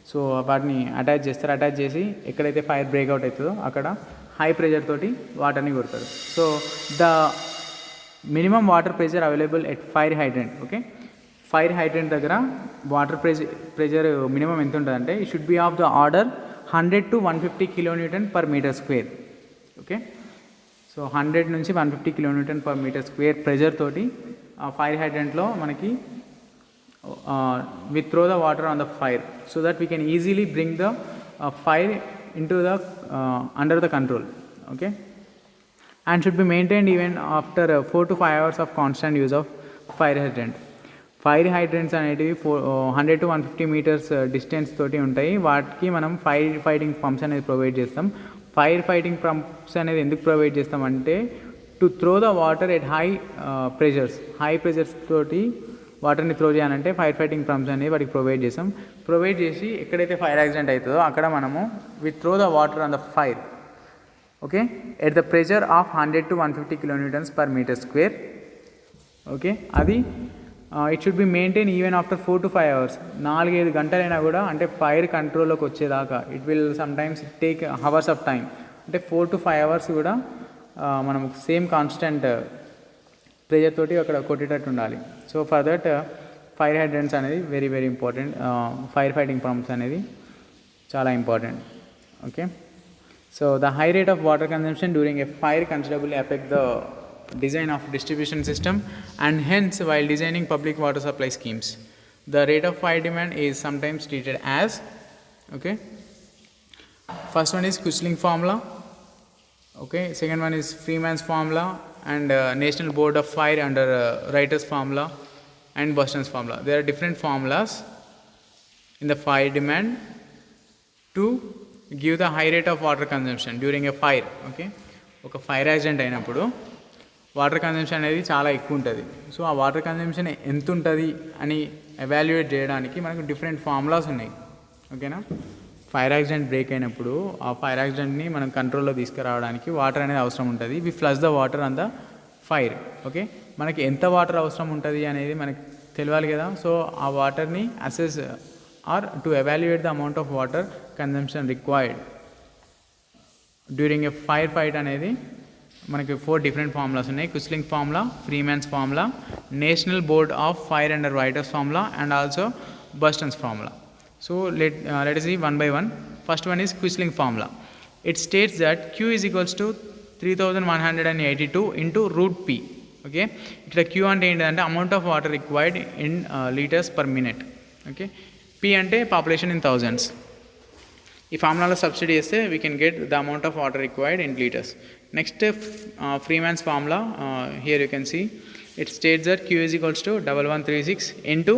సో వాటిని అటాచ్ చేస్తారు. అటాచ్ చేసి ఎక్కడైతే ఫైర్ బ్రేక్అవుట్ అవుతుందో అక్కడ హై ప్రెషర్ తోటి వాటర్ని కొడతారు. So the minimum water pressure available at fire hydrant. Okay, fire hydrant దగ్గర వాటర్ ప్రెషర్ మినిమం ఎంత ఉంటుందంటే it should B of the order 100 to 150 kilonewton per meter square. Okay, so 100 నుంచి 150 kilonewton per meter square pressure తోటి fire హైడ్రెంట్లో మనకి we throw the water on the fire so that we can easily bring the fire into the under the control. Okay, and should be maintained even after 4 to 5 hours of constant use of fire hydrant. Fire hydrants అనేటివి 100 to 150 metres distance తోటి ఉంటాయి. వాటికి మనం fire fighting pumps అనేది provide చేస్తాం. Fire fighting pumps అనేది ఎందుకు provide చేస్తామంటే to throw the water at high pressures తోటి వాటర్ని త్రో చేయాలంటే ఫైర్ ఫైటింగ్ పంప్స్ అనేది వాటికి ప్రొవైడ్ చేస్తాం. ప్రొవైడ్ చేసి ఎక్కడైతే ఫైర్ యాక్సిడెంట్ అవుతుందో అక్కడ మనము we throw the water on the fire. Okay, at the pressure of 100 to 150 kilonewtons per meter square. Okay, అది it should be maintain even after 4 to 5 hours. 4-5 గంటలైనా కూడా, అంటే ఫైర్ కంట్రోల్లోకి వచ్చేదాకా it will sometimes take hours of time. అంటే 4 to 5 hours కూడా మనం same constant pressure తోటి అక్కడ కొట్టేటట్టు ఉండాలి. So for that fire hydrants అనేది very very important. Fire fighting pumps అనేది చాలా important. Okay, so the high rate of water consumption during a fire considerably effect the design of distribution system, and hence while designing public water supply schemes the rate of fire demand is sometimes treated as, okay, first one is Quisling formula, okay, second one is Freeman's formula, and National Board of Fire under Wright's formula and Boston's formula. There are different formulas in the fire demand to give the high rate of water consumption during a fire. Okay, ఒక fire accident అయినప్పుడు water consumption అనేది చాలా ఎక్కువ ఉంటుంది. So ఆ water consumption ఎంత ఉంటుంది అని ఎవాల్యుయేట్ చేయడానికి మనకు డిఫరెంట్ ఫార్ములాస్ ఉన్నాయి. ఓకేనా, ఫైర్ యాక్సిడెంట్ బ్రేక్ అయినప్పుడు ఆ ఫైర్ యాక్సిడెంట్ని మనం కంట్రోల్లో తీసుకురావడానికి వాటర్ అనేది అవసరం ఉంటుంది. We flush the water on the fire. Okay, మనకి ఎంత వాటర్ అవసరం ఉంటుంది అనేది మనకు తెలియాలి కదా. సో ఆ వాటర్ని assess or to evaluate the amount of water consumption required during a fire fight అనేది మనకి 4 డిఫరెంట్ ఫార్ములాస్ ఉన్నాయి. Kuichling formula, Freeman's formula, national board of fire underwriters formula, and also Buston's formula. So let us see one by one. First one is Quisling formula. It states that Q is equals to 3182 into root P. Okay, ఇక్కడ Q అంటే ఏంటంటే amount of water required in litres per minute. Okay, P అంటే population in thousands. ఈ ఫార్ములాలో substitute చేస్తే we can get the amount of water required in litres. Next Freeman's formula, here you can see it states that Q is equals to 1136 into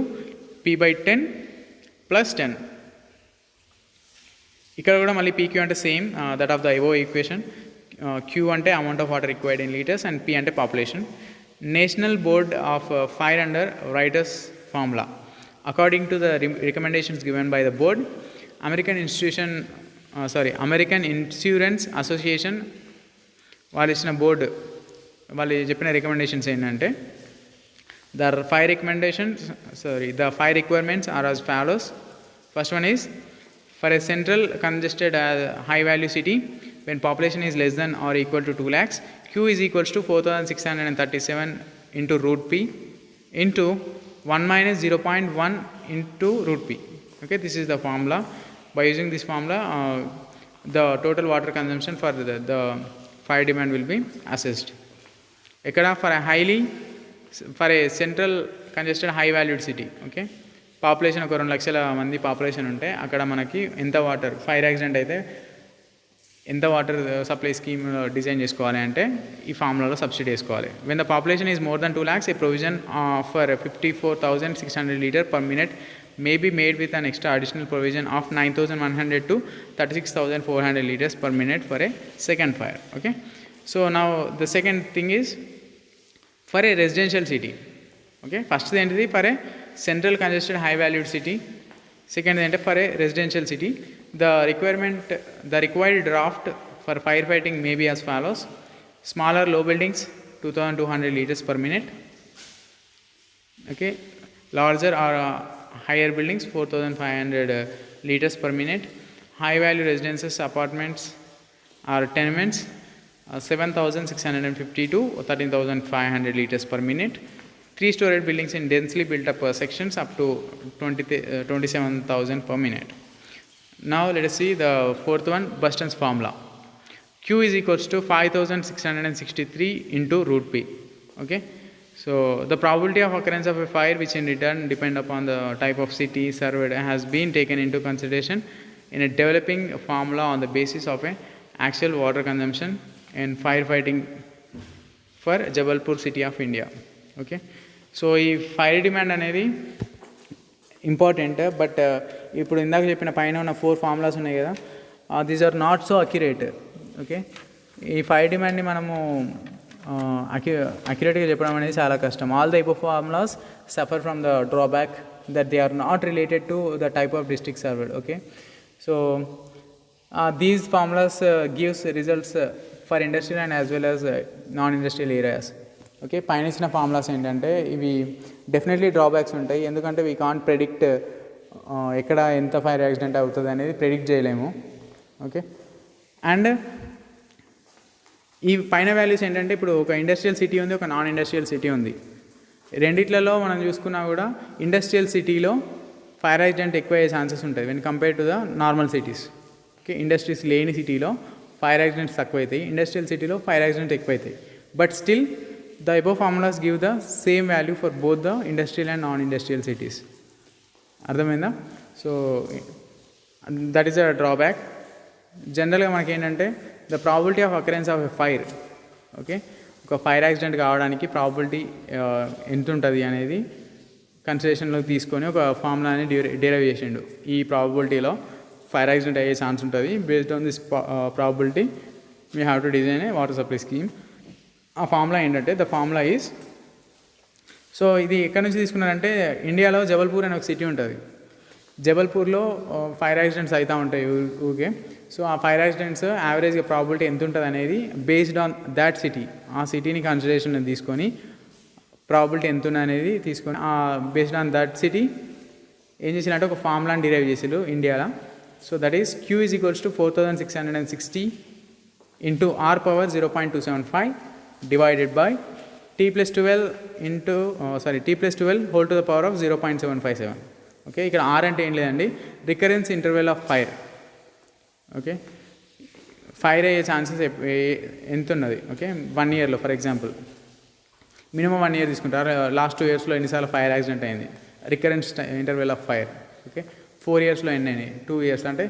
P by 10 plus 10. ఇక్కడ కూడా మళ్ళీ PQ అంటే same that of the above equation. Q అంటే amount of water required in litres and P అంటే population. National board of fire underwriters formula. According to the recommendations given by the board, American insurance association వాళ్ళు ఇచ్చిన board వాళ్ళు చెప్పిన recommendations ఏంటంటే the fire requirements are as follows. First one is for a central congested high value city when population is less than or equal to 2 lakhs, Q is equals to 4637 into root P into 1 minus 0.1 into root P. Okay, this is the formula. By using this formula, the total water consumption for the fire demand will be assessed. Ekkada for a central congested high valued city, okay, population ఒక 2 లక్షల మంది population ఉంటే అక్కడ మనకి ఎంత water fire accident అయితే ఎంత water supply scheme design చేసుకోవాలి అంటే ఈ ఫార్ములాలో సబ్సిడీ చేసుకోవాలి. When the population is more then 2 lakhs, A provision for 54,600 litre per minute may be made with an extra additional provision of 9,100 to 36,400 liters per minute for a second fire. Okay, so now the second thing is for a residential city. Okay, first ఏంటిది for a central congested high valued city, second ఏంటంటే for a residential city. The required draft for firefighting may be as follows. Smaller low buildings 2,200 liters per minute. Okay, Larger or higher buildings 4,500 liters per minute. High value residences, apartments or tenements 7,650 to 13,500 liters per minute. 3-story buildings in densely built up sections up to 27,000 per minute. Now let us see the fourth one, Burston's formula. Q is equals to 5,663 into root P. Okay, so the probability of occurrence of a fire, which in return depend upon the type of city surveyed, has been taken into consideration in a developing formula on the basis of a actual water consumption and firefighting for Jabalpur city of India. Okay, so ఈ fire demand అనేది important, but ఇప్పుడు ఇందాక చెప్పిన పైన ఉన్న 4 formulas ఉన్నాయి కదా, these are not so accurate. Okay, ఈ ఫైర్ డిమాండ్ని మనము అక్యురేట్గా చెప్పడం అనేది చాలా కష్టం. All the above formulas suffer from the drawback that they are not related to the type of district served. Okay, so these formulas gives results for industrial and as well as non industrial areas. Okay, పైన ఇచ్చిన formulas ఏంటంటే ఇవి definitely drawbacks ఉంటాయి, ఎందుకంటే we can't predict ఎక్కడ ఎంత fire accident అవుతుంది అనేది ప్రెడిక్ట్ చేయలేము. ఓకే, అండ్ ఈ పైన వాల్యూస్ ఏంటంటే ఇప్పుడు ఒక ఇండస్ట్రియల్ సిటీ ఉంది, ఒక నాన్ ఇండస్ట్రియల్ సిటీ ఉంది. రెండిట్లలో మనం చూసుకున్నా కూడా ఇండస్ట్రియల్ సిటీలో ఫైర్ యాక్సిడెంట్ ఎక్కువ అయ్యే ఛాన్సెస్ ఉంటుంది when compare to the normal cities. Okay, industries లేని సిటీలో ఫైర్ యాక్సిడెంట్స్ తక్కువ అవుతాయి, ఇండస్ట్రియల్ సిటీలో ఫైర్ యాక్సిడెంట్ ఎక్కువ అవుతాయి. But still the above formulas give the same value for both the industrial and non-industrial cities. అర్థమైందా? So that is a drawback. జనరల్గా మనకి ఏంటంటే the probability of occurrence of a fire. Okay, ఒక fire accident కావడానికి probability ఎంత ఉంటుంది అనేది కన్సిడరేషన్లోకి తీసుకొని ఒక ఫార్ములాని డిరైవ్ చేసిండు. ఈ ప్రాబిలిటీలో ఫైర్ యాక్సిడెంట్ అయ్యే ఛాన్స్ ఉంటుంది. Based on this probability we have to design a water supply scheme. ఆ ఫార్ములా ఏంటంటే ద ఫార్ములా ఈజ్, సో ఇది ఎక్కడి నుంచి తీసుకున్నారంటే ఇండియాలో జబల్పూర్ అనే ఒక సిటీ ఉంటుంది. జబల్పూర్లో ఫైర్ యాక్సిడెంట్స్ అవుతూ ఉంటాయి ఊరికే. సో ఆ ఫైర్ యాక్సిడెంట్స్ యావరేజ్గా ప్రాబిలిటీ ఎంత ఉంటుంది అనేది బేస్డ్ ఆన్ దాట్ సిటీ, ఆ సిటీని కన్సిడరేషన్ తీసుకొని ప్రాబిలిటీ ఎంత అనేది తీసుకొని బేస్డ్ ఆన్ దట్ సిటీ ఏం చేసినట్టు ఒక ఫార్ములాని డిరైవ్ చేసారు ఇండియాలో. So that is Q is equals to 4,660 into R power 0.275 divided by T plus 12 into T plus 12 whole to the power of 0.757. Okay, ఇక్కడ R అంటే ఏం లేదండి, recurrence interval of fire. Okay, fire అయ్యే chances ఎంత ఉన్నది. Okay, 1 ఇయర్లో for example minimum 1 year తీసుకుంటారు. Last 2 ఇయర్స్లో ఎన్నిసార్లు ఫైర్ యాక్సిడెంట్ అయింది, recurrence interval of fire. Okay, 4 ఇయర్స్లో ఎన్ని అయినాయి, 2 ఇయర్స్ అంటే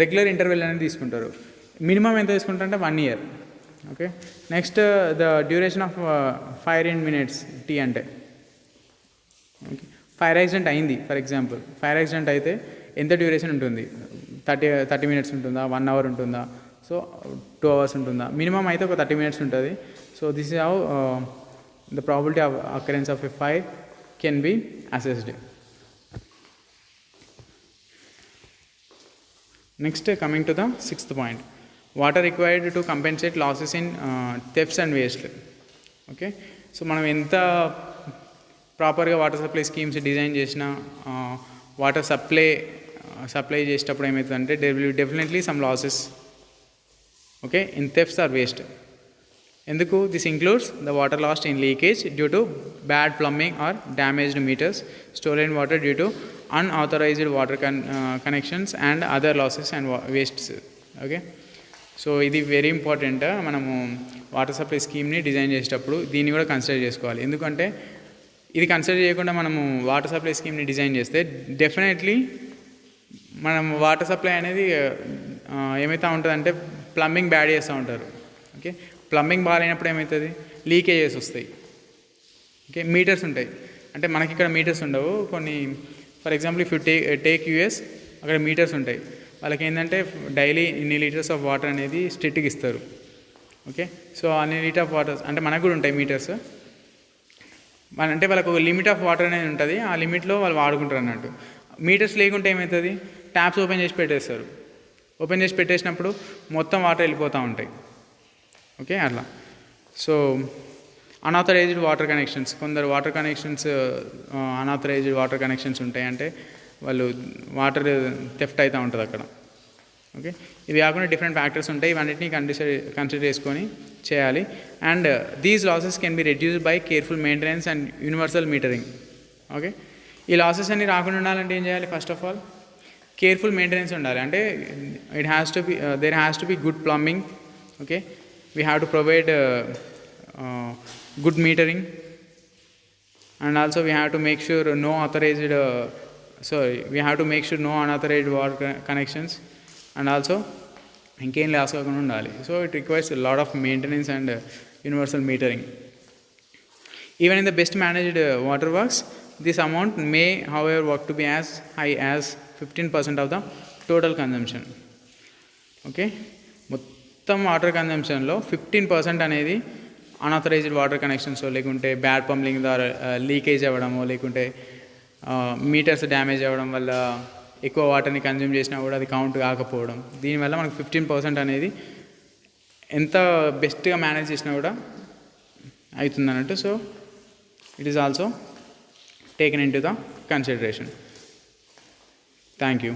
రెగ్యులర్ ఇంటర్వెల్ అనేది తీసుకుంటారు. మినిమం ఎంత తీసుకుంటారంటే 1 year. Okay, next the duration of fire in minutes, T అంటే. ఓకే, ఫైర్ యాక్సిడెంట్ అయింది ఫర్ ఎగ్జాంపుల్, ఫైర్ యాక్సిడెంట్ అయితే ఎంత డ్యూరేషన్ ఉంటుంది, 30 మినిట్స్ ఉంటుందా, 1 అవర్ ఉంటుందా, సో 2 అవర్స్ ఉంటుందా, మినిమం అయితే ఒక 30 మినిట్స్ ఉంటుంది. So this is how the probability of occurrence of a fire can be assessed. Next coming to the 6th point, water required to compensate losses in thefts and waste. Okay, so మనం ఎంత ప్రాపర్గా water supply schemes design చేసినా వాటర్ సప్లై చేసేటప్పుడు ఏమవుతుందంటే there will definitely some losses. Okay, in thefts or waste. ఎందుకు? This includes the water lost in leakage due to bad plumbing are damaged meters, stolen water due to unauthorized water connections and other losses and wastes. Okay, so ఇది very important. మనము water supply స్కీమ్ని design చేసేటప్పుడు దీన్ని కూడా consider చేసుకోవాలి. ఎందుకంటే ఇది consider చేయకుండా మనము వాటర్ సప్లై స్కీమ్ని డిజైన్ చేస్తే డెఫినెట్లీ మనం వాటర్ సప్లై అనేది ఏమవుతూ ఉంటుందంటే ప్లంబింగ్ బ్యాడ్ చేస్తూ ఉంటారు. ఓకే, ప్లంబింగ్ బాగాలేనప్పుడు ఏమవుతుంది, లీకేజెస్ వస్తాయి. ఓకే, మీటర్స్ ఉంటాయి, అంటే మనకి ఇక్కడ మీటర్స్ ఉండవు కొన్ని. For example if you take US, అక్కడ మీటర్స్ ఉంటాయి. వాళ్ళకి ఏంటంటే డైలీ ఇన్ని లీటర్స్ ఆఫ్ వాటర్ అనేది స్ట్రిక్ట్గా ఇస్తారు. ఓకే, సో అన్ని లీటర్ ఆఫ్ వాటర్ అంటే మనకు కూడా ఉంటాయి మీటర్స్. అంటే వాళ్ళకు ఒక లిమిట్ ఆఫ్ వాటర్ అనేది ఉంటుంది, ఆ లిమిట్లో వాళ్ళు వాడుకుంటారు అన్నట్టు. మీటర్స్ లేకుంటే ఏమవుతుంది, ట్యాప్స్ ఓపెన్ చేసి పెట్టేస్తారు. ఓపెన్ చేసి పెట్టేసినప్పుడు మొత్తం వాటర్ వెళ్ళిపోతూ ఉంటాయి. ఓకే, అట్లా. సో అన్ఆథరైజ్డ్ వాటర్ కనెక్షన్స్, కొందరు water connections unauthorised water connections ఉంటాయి, అంటే వాళ్ళు వాటర్ థెఫ్ట్ అవుతూ ఉంటుంది అక్కడ. ఓకే, ఇవి కాకుండా డిఫరెంట్ ఫ్యాక్టర్స్ ఉంటాయి, ఇవన్నిటిని కన్సిడర్ చేసుకొని చేయాలి. And these losses can be reduced by careful maintenance and universal metering. Okay, ఈ లాసెస్ అన్ని రాకుండా ఉండాలంటే ఏం చేయాలి? First of all careful maintenance ఉండాలి. అంటే it has to be there has to be good plumbing. Okay, we have to provide good metering, and also we have to make sure no unauthorized water connections, and also ఇంకేం loss కాకుండా ఉండాలి. So it requires lot of maintenance and universal metering. Even in the best managed water works this amount May however work to be as high as 15% of the total consumption. Okay, మొత్తం water కన్జంప్షన్లో 15% అనేది unauthorised water connections, లేకుంటే bad పంప్లింగ్ ద్వారా leakage అవ్వడము, లేకుంటే metres damage అవ్వడం వల్ల ఎక్కువ వాటర్ని కన్జ్యూమ్ చేసినా కూడా అది కౌంట్ కాకపోవడం, దీనివల్ల మనకు 15% అనేది ఎంత బెస్ట్గా మేనేజ్ చేసినా కూడా అవుతుంది అన్నట్టు. So it is also taken in to the consideration. Thank you.